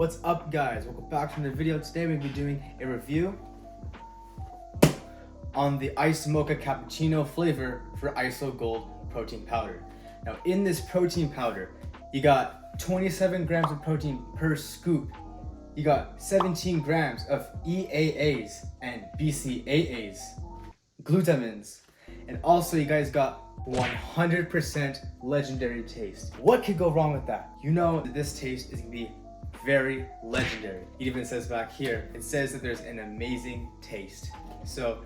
What's up, guys? Welcome back to the video. Today we'll be doing a review on the iced mocha cappuccino flavor for ISOGOLD protein powder. Now in this protein powder, you got 27 grams of protein per scoop. You got 17 grams of EAAs and BCAAs, glutamins, and also you guys got 100% legendary taste. What could go wrong with that? You know that this taste is gonna be very legendary. It even says back here, it says that there's an amazing taste. So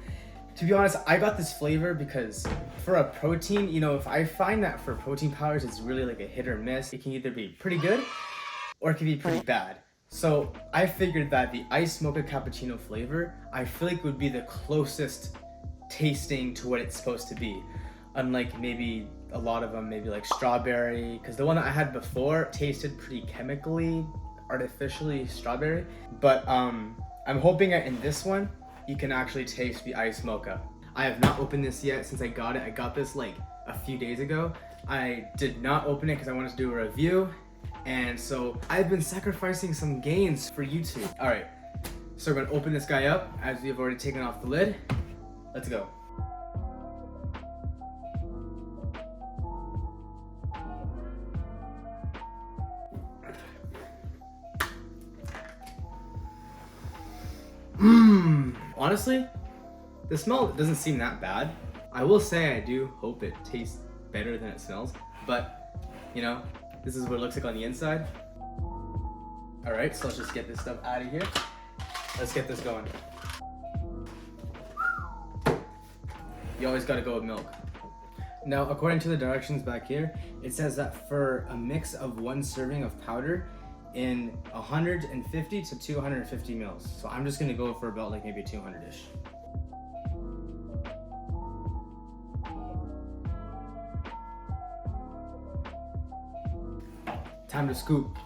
to be honest, I got this flavor because for a protein, you know, if I find that for protein powders, it's really like a hit or miss. It can either be pretty good or it can be pretty bad. So I figured that the iced mocha cappuccino flavor, I feel like would be the closest tasting to what it's supposed to be. Unlike maybe a lot of them, maybe like strawberry, because the one that I had before tasted pretty chemically, artificially strawberry. But I'm hoping that in this one, you can actually taste the iced mocha. I have not opened this yet since I got it. I got this like a few days ago. I did not open it because I wanted to do a review. And so I've been sacrificing some gains for YouTube. All right, so we're gonna open this guy up as we've already taken off the lid. Let's go. Honestly, the smell doesn't seem that bad. I will say I do hope it tastes better than it smells, but you know, this is what it looks like on the inside. All right, so let's just get this stuff out of here. Let's get this going. You always gotta go with milk. Now, according to the directions back here, it says that for a mix of 1 serving of powder in 150 to 250 mils. So I'm just gonna go for about like maybe 200-ish. Time to scoop.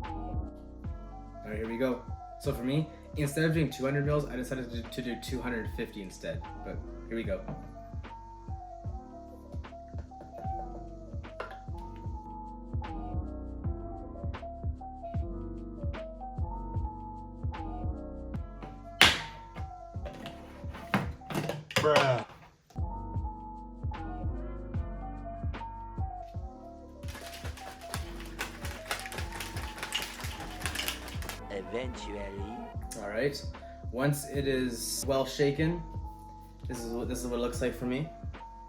All right, here we go. So for me, instead of doing 200 mils, I decided to do 250 instead, but here we go. Bruh. Eventually. All right. Once it is well shaken, this is what it looks like for me.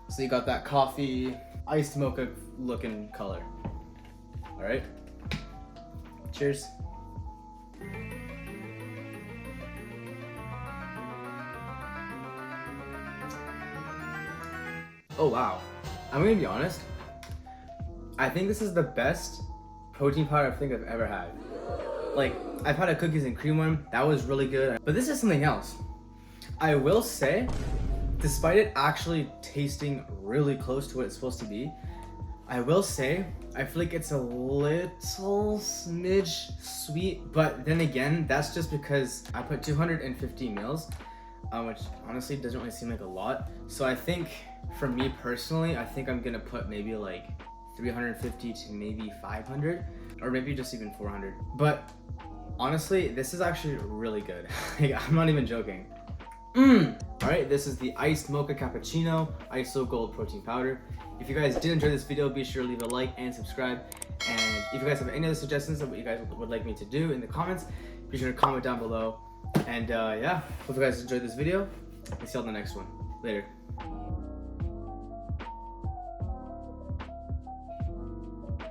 So you got that coffee, iced mocha looking color. All right. Cheers. Oh wow, I'm gonna be honest. I think this is the best protein powder I think I've ever had. Like, I've had a cookies and cream one, that was really good, but this is something else. I will say, despite it actually tasting really close to what it's supposed to be, I will say, I feel like it's a little smidge sweet, but then again, that's just because I put 250 mils, which honestly doesn't really seem like a lot. So I think, for me personally, I think I'm gonna put maybe like 350 to maybe 500, or maybe just even 400. But honestly, this is actually really good. Like, I'm not even joking. All right, this is the iced mocha cappuccino ISOGOLD protein powder. If you guys did enjoy this video, be sure to leave a like and subscribe. And if you guys have any other suggestions of what you guys would like me to do in the comments, be sure to comment down below. And yeah, hope you guys enjoyed this video. I'll see you on the next one. Later.